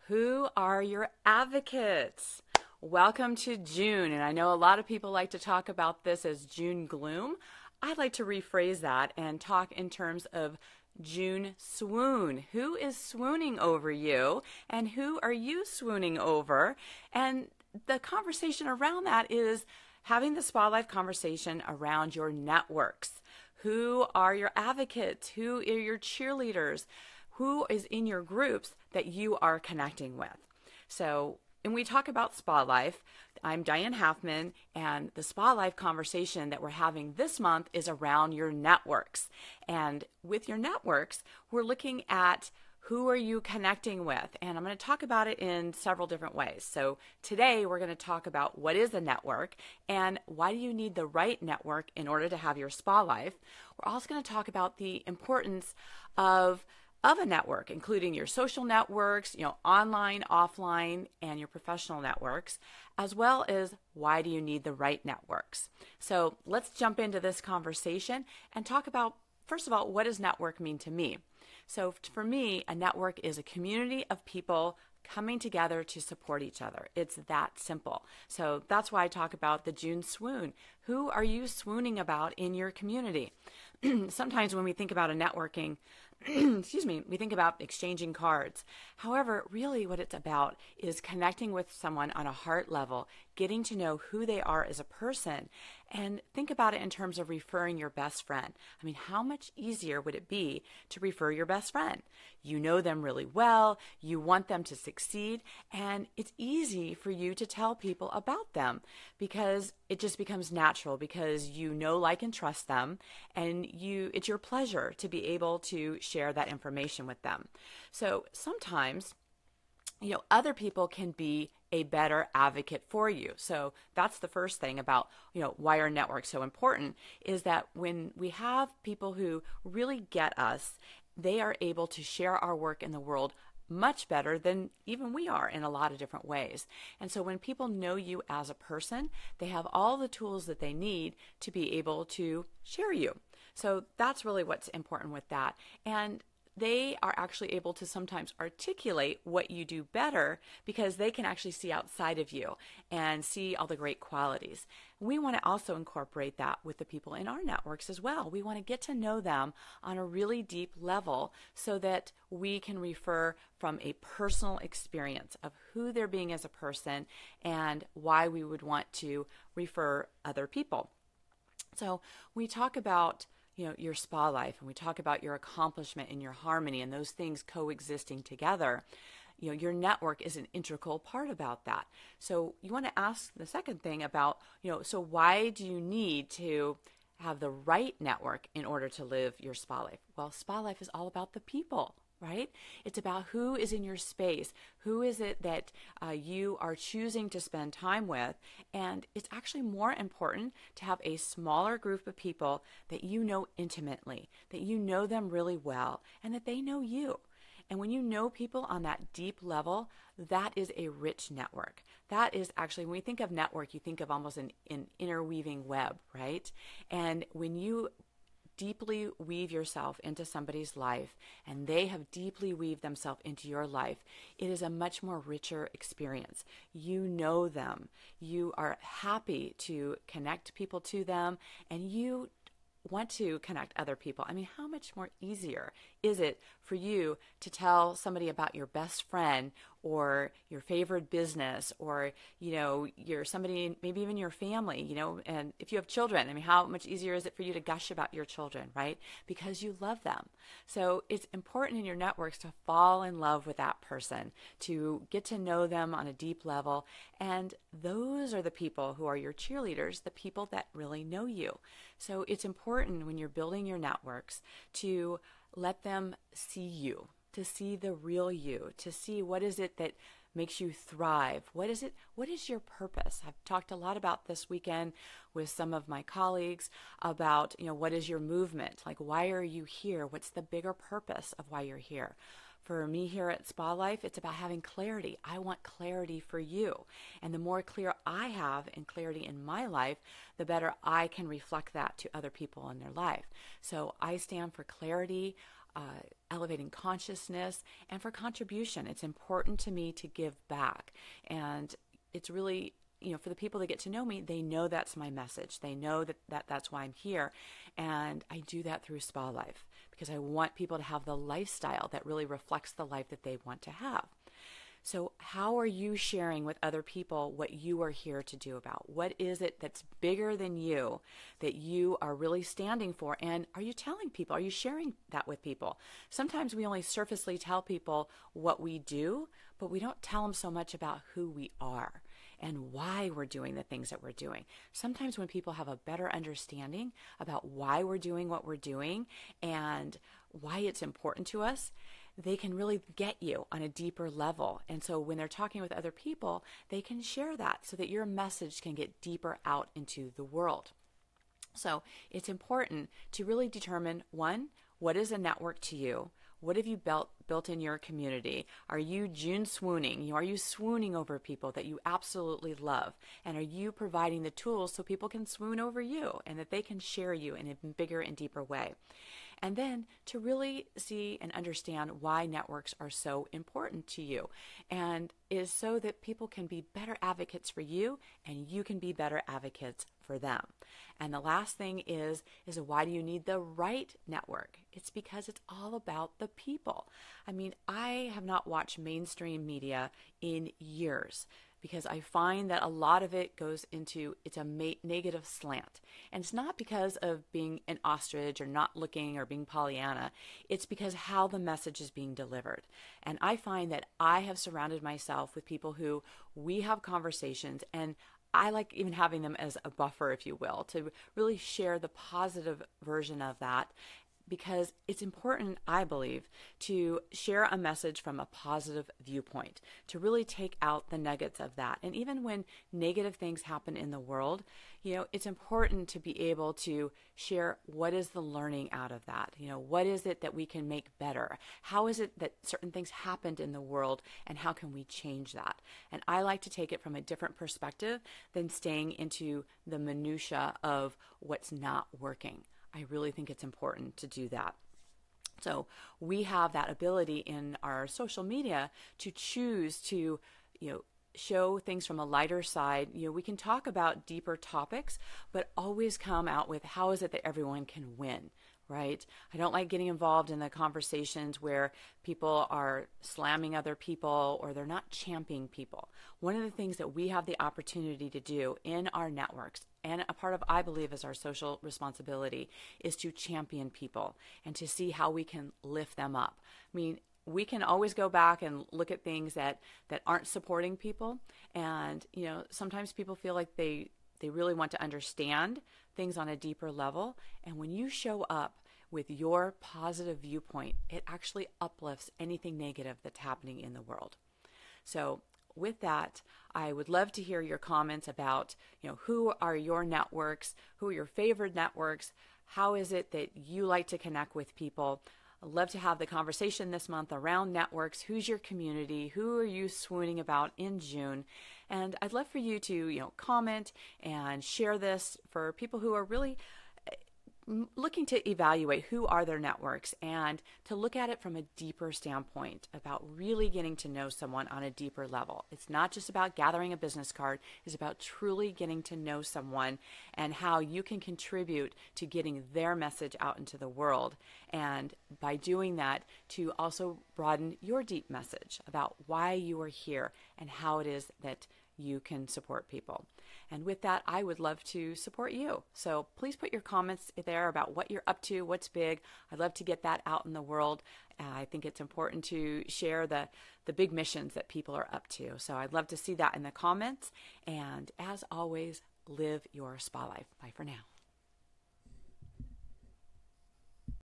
Who are your advocates? Welcome to June, and I know a lot of people like to talk about this as June gloom. I'd like to rephrase that and talk in terms of June swoon. Who is swooning over you, and who are you swooning over? And the conversation around that is having the SpaLife conversation around your networks. Who are your advocates? Who are your cheerleaders? Who is in your groups that you are connecting with? So when we talk about SpaLife, I'm Diane Halfman, and the SpaLife conversation that we're having this month is around your networks. And with your networks, we're looking at who are you connecting with? And I'm going to talk about it in several different ways. So today we're going to talk about what is a network and why do you need the right network in order to have your SpaLife. We're also going to talk about the importance of a network, including your social networks, online, offline, and your professional networks, as well as why do you need the right networks. So let's jump into this conversation and talk about, first of all, what does network mean to me? So for me, a network is a community of people coming together to support each other. It's that simple. So that's why I talk about the June swoon. Who are you swooning about in your community? Sometimes when we think about a networking, we think about exchanging cards. However, really what it's about is connecting with someone on a heart level, getting to know who they are as a person, and think about it in terms of referring your best friend. I mean, how much easier would it be to refer your best friend? You know them really well, you want them to succeed, and it's easy for you to tell people about them because it just becomes natural because you know, like, and trust them, and it's your pleasure to be able to share that information with them. So sometimes, other people can be a better advocate for you. So that's the first thing about, why our network's so important is that when we have people who really get us, they are able to share our work in the world much better than even we are in a lot of different ways. And so when people know you as a person, they have all the tools that they need to be able to share you. So that's really what's important with that. And they are actually able to sometimes articulate what you do better because they can actually see outside of you and see all the great qualities. We want to also incorporate that with the people in our networks as well. We want to get to know them on a really deep level so that we can refer from a personal experience of who they're being as a person and why we would want to refer other people. So we talk about your SpaLife, and we talk about your accomplishment and your harmony and those things coexisting together. Your network is an integral part about that. So you want to ask the second thing about, so why do you need to have the right network in order to live your SpaLife? Well, SpaLife is all about the people, right? It's about who is in your space, who is it that you are choosing to spend time with, and it's actually more important to have a smaller group of people that you know intimately, that you know them really well, and that they know you. And when you know people on that deep level, that is a rich network. That is actually, when we think of network, you think of almost an interweaving web, right? And when you deeply weave yourself into somebody's life and they have deeply weaved themselves into your life, it is a much more richer experience. You know them. You are happy to connect people to them, and you want to connect other people. I mean, how much more easier is it for you to tell somebody about your best friend or your favorite business or, you're somebody, maybe even your family, and if you have children, I mean, how much easier is it for you to gush about your children, right? Because you love them. So it's important in your networks to fall in love with that person, to get to know them on a deep level. And those are the people who are your cheerleaders, the people that really know you. So it's important when you're building your networks to let them see you, to see the real you, to see what is it that makes you thrive. What is your purpose? I've talked a lot about this weekend with some of my colleagues about, what is your movement? Like, why are you here? What's the bigger purpose of why you're here? For me here at SpaLife, it's about having clarity. I want clarity for you. And the more clear I have and clarity in my life, the better I can reflect that to other people in their life. So I stand for clarity. elevating consciousness, and for contribution. It's important to me to give back. And it's really, for the people that get to know me, they know that's my message. They know that's why I'm here. And I do that through SpaLife because I want people to have the lifestyle that really reflects the life that they want to have. So how are you sharing with other people what you are here to do about? What is it that's bigger than you that you are really standing for? And are you telling people? Are you sharing that with people? Sometimes we only surfacely tell people what we do, but we don't tell them so much about who we are and why we're doing the things that we're doing. Sometimes when people have a better understanding about why we're doing what we're doing and why it's important to us, they can really get you on a deeper level. And so when they're talking with other people, they can share that so that your message can get deeper out into the world. So it's important to really determine, one, what is a network to you? What have you built in your community? Are you June swooning? Are you swooning over people that you absolutely love? And are you providing the tools so people can swoon over you and that they can share you in a bigger and deeper way? And then to really see and understand why networks are so important to you, and is so that people can be better advocates for you and you can be better advocates for them. And the last thing is why do you need the right network? It's because it's all about the people. I mean, I have not watched mainstream media in years, because I find that a lot of it goes into, it's a negative slant. And it's not because of being an ostrich or not looking or being Pollyanna. It's because how the message is being delivered. And I find that I have surrounded myself with people who we have conversations, and I like even having them as a buffer, if you will, to really share the positive version of that. Because it's important, I believe, to share a message from a positive viewpoint, to really take out the nuggets of that. And even when negative things happen in the world, it's important to be able to share what is the learning out of that. What is it that we can make better? How is it that certain things happened in the world, and how can we change that? And I like to take it from a different perspective than staying into the minutia of what's not working. I really think it's important to do that. So we have that ability in our social media to choose to, show things from a lighter side. We can talk about deeper topics, but always come out with how is it that everyone can win, right? I don't like getting involved in the conversations where people are slamming other people or they're not championing people. One of the things that we have the opportunity to do in our networks, and a part of, I believe, is our social responsibility, is to champion people and to see how we can lift them up. I mean, we can always go back and look at things that aren't supporting people. And, sometimes people feel like they really want to understand things on a deeper level. And when you show up with your positive viewpoint, it actually uplifts anything negative that's happening in the world. So with that, I would love to hear your comments about, who are your networks, who are your favorite networks, how is it that you like to connect with people. I'd love to have the conversation this month around networks. Who's your community? Who are you swooning about in June? And I'd love for you to, comment and share this for people who are really looking to evaluate who are their networks, and to look at it from a deeper standpoint about really getting to know someone on a deeper level. It's not just about gathering a business card. It's about truly getting to know someone and how you can contribute to getting their message out into the world. And by doing that, to also broaden your deep message about why you are here and how it is that you can support people. And with that, I would love to support you. So please put your comments there about what you're up to, what's big. I'd love to get that out in the world. I think it's important to share the big missions that people are up to. So I'd love to see that in the comments. And as always, live your spa life. Bye for now.